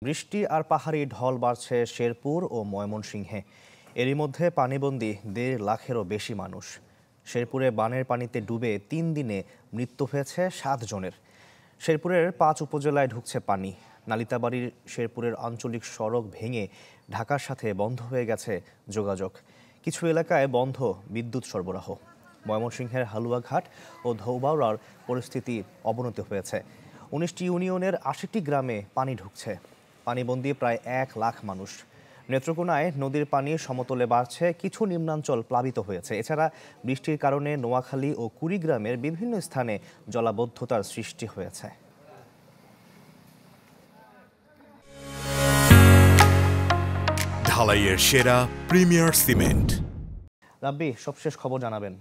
বৃষ্টি আর পাহাড়ি ঢল বাড়ছে শেরপুর ও ময়মনসিংহে। এরই মধ্যে পানিবন্দী 1.5 লাখেরও বেশি মানুষ। শেরপুরে বানের পানিতে ডুবে 3 দিনে মৃত্যু হয়েছে 7 জনের। শেরপুরের 5 উপজেলায় ঢুকছে পানি। নালিতাবাড়ির শেরপুরের আঞ্চলিক সড়ক ভেঙে ঢাকার সাথে বন্ধ হয়ে গেছে যোগাযোগ। কিছু এলাকায় বন্ধ বিদ্যুৎ সরবরাহ। ময়মনসিংহের হালুয়াঘাট ও ধৌবাউড়ার পরিস্থিতি অবনতি হয়েছে। 19টি ইউনিয়নের 80টি গ্রামে পানি ঢুকছে। পানিবন্দী প্রায় 1 লাখ মানুষ। নেত্রকোনায় নদীর পানি সমতলে বাড়ছে, কিছু নিম্নাঞ্চল প্লাবিত হয়েছে। এছাড়া বৃষ্টির কারণে নোয়াখালী ও কুড়িগ্রামের বিভিন্ন স্থানে জলাবদ্ধতার সৃষ্টি হয়েছে। ঢালাইয়ের সেরা প্রিমিয়ার সিমেন্ট। রাব্বি, সবশেষ খবর জানাবেন।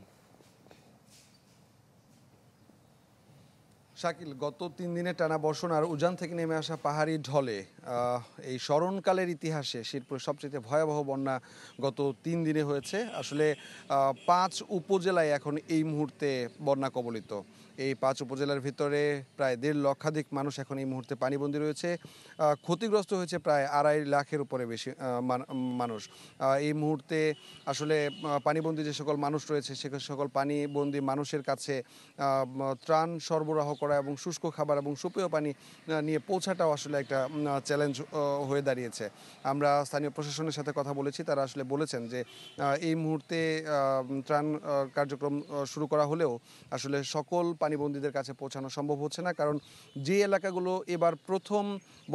শাকিল, গত 3 দিনে টানা বর্ষণ আর উজান থেকে নেমে আসা পাহাড়ি ঢলে এই স্মরণকালের ইতিহাসে শেরপুরের সবচেয়ে ভয়াবহ বন্যা গত 3 দিনে হয়েছে। আসলে 5 উপজেলায় এখন এই মুহূর্তে বন্যা কবলিত। এই 5 উপজেলার ভিতরে প্রায় 1.5 লক্ষাধিক মানুষ এখন এই মুহূর্তে পানিবন্দী রয়েছে। ক্ষতিগ্রস্ত হয়েছে প্রায় 2.5 লাখের উপরে বেশি মানুষ। এই মুহূর্তে আসলে পানিবন্দী যে সকল মানুষ রয়েছে সে সকল পানিবন্দী মানুষের কাছে ত্রাণ সরবরাহ করা এবং শুষ্ক খাবার এবং সুপেয় পানি নিয়ে পৌঁছাটাও আসলে একটা চ্যালেঞ্জ হয়ে দাঁড়িয়েছে। আমরা স্থানীয় প্রশাসনের সাথে কথা বলেছি, তারা আসলে বলেছেন যে এই মুহূর্তে ত্রাণ কার্যক্রম শুরু করা হলেও আসলে সকল পানিবন্দীদের কাছে পৌঁছানো সম্ভব হচ্ছে না, কারণ যে এলাকাগুলো এবার প্রথম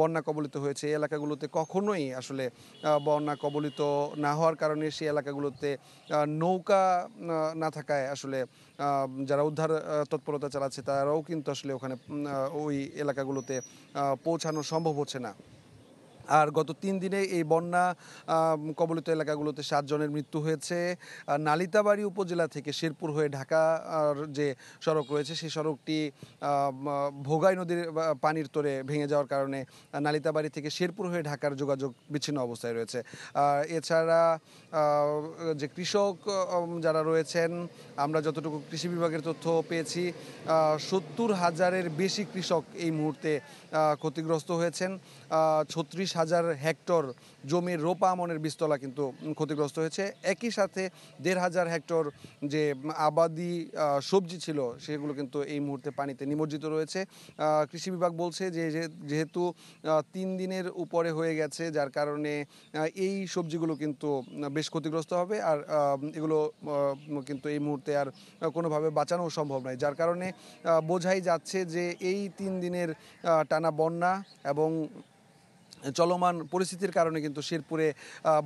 বন্যা কবলিত হয়েছে এই এলাকাগুলোতে কখনোই আসলে বন্যা কবলিত না হওয়ার কারণে সেই এলাকাগুলোতে নৌকা না থাকায় আসলে যারা উদ্ধার তৎপরতা চালাচ্ছে তারাও কিন্তু আসলে ওখানে ওই এলাকাগুলোতে পৌঁছানো সম্ভব হচ্ছে না। আর গত 3 দিনে এই বন্যা কবলিত এলাকাগুলোতে 7 জনের মৃত্যু হয়েছে। নালিতাবাড়ি উপজেলা থেকে শেরপুর হয়ে ঢাকার যে সড়ক রয়েছে সেই সড়কটি ভোগাই নদীর পানির তোরে ভেঙে যাওয়ার কারণে নালিতাবাড়ি থেকে শেরপুর হয়ে ঢাকার যোগাযোগ বিচ্ছিন্ন অবস্থায় রয়েছে। এছাড়া যে কৃষক যারা রয়েছেন, আমরা যতটুকু কৃষি বিভাগের তথ্য পেয়েছি 70,000-এর বেশি কৃষক এই মুহূর্তে ক্ষতিগ্রস্ত হয়েছেন। 36,000 হেক্টর জমির রোপা আমনের বীজতলা কিন্তু ক্ষতিগ্রস্ত হয়েছে। একই সাথে 1,500 হেক্টর যে আবাদি সবজি ছিল সেগুলো কিন্তু এই মুহূর্তে পানিতে নিমজ্জিত রয়েছে। কৃষি বিভাগ বলছে যে যেহেতু 3 দিনের উপরে হয়ে গেছে, যার কারণে এই সবজিগুলো কিন্তু বেশ ক্ষতিগ্রস্ত হবে, আর এগুলো কিন্তু এই মুহূর্তে আর কোনোভাবে বাঁচানো সম্ভব নয়। যার কারণে বোঝাই যাচ্ছে যে এই 3 দিনের টানা বন্যা এবং চলমান পরিস্থিতির কারণে কিন্তু শেরপুরে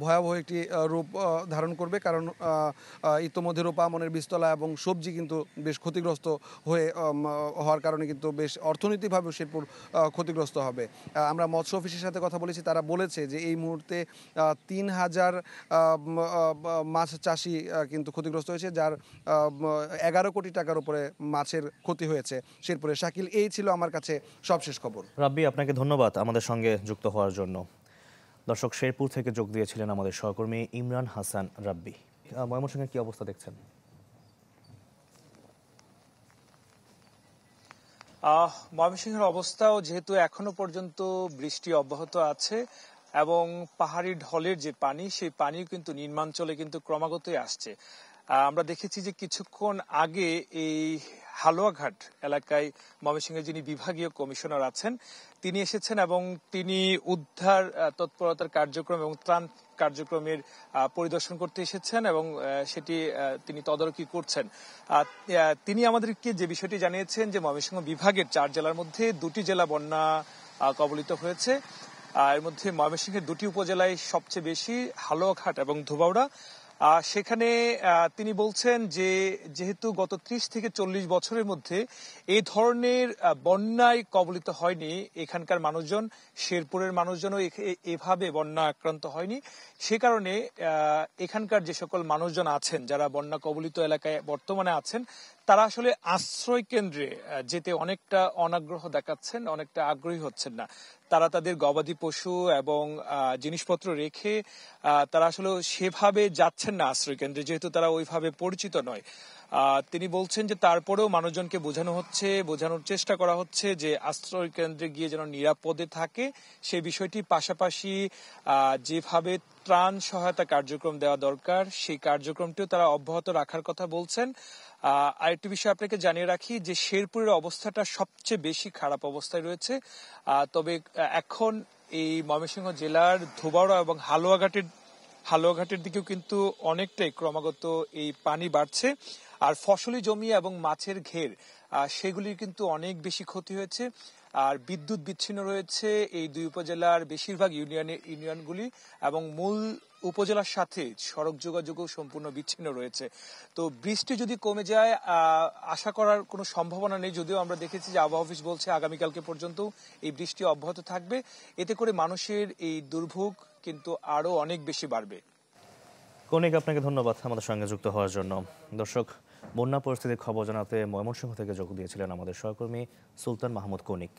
ভয়াবহ একটি রূপ ধারণ করবে, কারণ ইতোমধ্যে রোপা আমনের বীজতলা এবং সবজি কিন্তু বেশ ক্ষতিগ্রস্ত হওয়ার কারণে কিন্তু বেশ অর্থনৈতিকভাবেও শেরপুর ক্ষতিগ্রস্ত হবে। আমরা মৎস্য অফিসের সাথে কথা বলেছি, তারা বলেছে যে এই মুহূর্তে 3,000 মাছ চাষি কিন্তু ক্ষতিগ্রস্ত হয়েছে, যার 11 কোটি টাকার উপরে মাছের ক্ষতি হয়েছে শেরপুরে। শাকিল, এই ছিল আমার কাছে সবশেষ খবর। রাব্বি, আপনাকে ধন্যবাদ আমাদের সঙ্গে যুক্ত হওয়ার জন্য। দর্শক, শেরপুর থেকে যোগ দিয়েছিলেন আমাদের সহকর্মী ইমরান হাসান রাব্বি। ময়মনসিংহের কি অবস্থা দেখছেন? ময়মনসিংহের অবস্থাও যেহেতু এখনো পর্যন্ত বৃষ্টি অব্যাহত আছে এবং পাহাড়ি ঢলের যে পানি সেই পানি কিন্তু নিম্নাঞ্চলে কিন্তু ক্রমাগতই আসছে। আমরা দেখেছি যে কিছুক্ষণ আগে এই হালুয়াঘাট এলাকায় ময়মনসিংহের যিনি বিভাগীয় কমিশনার আছেন তিনি এসেছেন এবং তিনি উদ্ধার তৎপরতার কার্যক্রম এবং ত্রাণ কার্যক্রমের পরিদর্শন করতে এসেছেন এবং সেটি তিনি তদারকি করছেন। তিনি আমাদেরকে যে বিষয়টি জানিয়েছেন যে ময়মনসিংহ বিভাগের 4 জেলার মধ্যে 2টি জেলা বন্যা কবলিত হয়েছে। এর মধ্যে ময়মনসিংহের 2টি উপজেলায় সবচেয়ে বেশি, হালুয়াঘাট এবং ধোবাউড়া। সেখানে তিনি বলছেন যে যেহেতু গত 30 থেকে 40 বছরের মধ্যে এই ধরনের বন্যায় কবলিত হয়নি এখানকার মানুষজন, শেরপুরের মানুষজনও এভাবে বন্যা আক্রান্ত হয়নি, সে কারণে এখানকার যে সকল মানুষজন আছেন যারা বন্যা কবলিত এলাকায় বর্তমানে আছেন তারা আসলে আশ্রয় কেন্দ্রে যেতে অনেকটা অনাগ্রহ দেখাচ্ছেন, অনেকটা আগ্রহী হচ্ছেন না। তারা তাদের গবাদি পশু এবং জিনিসপত্র রেখে তারা আসলে সেভাবে যাচ্ছেন না আশ্রয় কেন্দ্রে, যেহেতু তারা ওইভাবে পরিচিত নয়। তিনি বলছেন যে তারপরেও মানুষজনকে বোঝানোর চেষ্টা করা হচ্ছে যে আশ্রয় কেন্দ্রে গিয়ে যেন নিরাপদে থাকে সেই বিষয়টি, পাশাপাশি যেভাবে ত্রাণ সহায়তা কার্যক্রম দেওয়া দরকার সেই কার্যক্রমটিও তারা অব্যাহত রাখার কথা বলছেন। আরেকটি বিষয় আপনাকে জানিয়ে রাখি যে শেরপুরের অবস্থাটা সবচেয়ে বেশি খারাপ অবস্থায় রয়েছে। তবে এখন এই ময়মনসিংহ জেলার ধোবাউড়া এবং হালুয়াঘাটের দিকেও কিন্তু অনেকটাই ক্রমাগত এই পানি বাড়ছে। আর ফসলি জমি এবং মাছের ঘের সেগুলির কিন্তু অনেক বেশি ক্ষতি হয়েছে। আর বিদ্যুৎ বিচ্ছিন্ন রয়েছে এই দুই উপজেলার বেশিরভাগ ইউনিয়নগুলি, এবং মূল উপজেলার সাথে সড়ক যোগাযোগও সম্পূর্ণ বিচ্ছিন্ন রয়েছে। তো বৃষ্টি যদি কমে যায় আশা করার কোনো সম্ভাবনা নেই, যদিও আমরা দেখেছি যে আবহাওয়া অফিস বলছে আগামীকালকে পর্যন্ত এই বৃষ্টি অব্যাহত থাকবে। এতে করে মানুষের এই দুর্ভোগ কিন্তু আরো অনেক বেশি বাড়বে। কনিক, আপনাকে ধন্যবাদ আমাদের সঙ্গে যুক্ত হওয়ার জন্য। দর্শক, বন্যা পরিস্থিতির খবর জানাতে ময়মনসিংহ থেকে যোগ দিয়েছিলেন আমাদের সহকর্মী সুলতান মাহমুদ কনিক।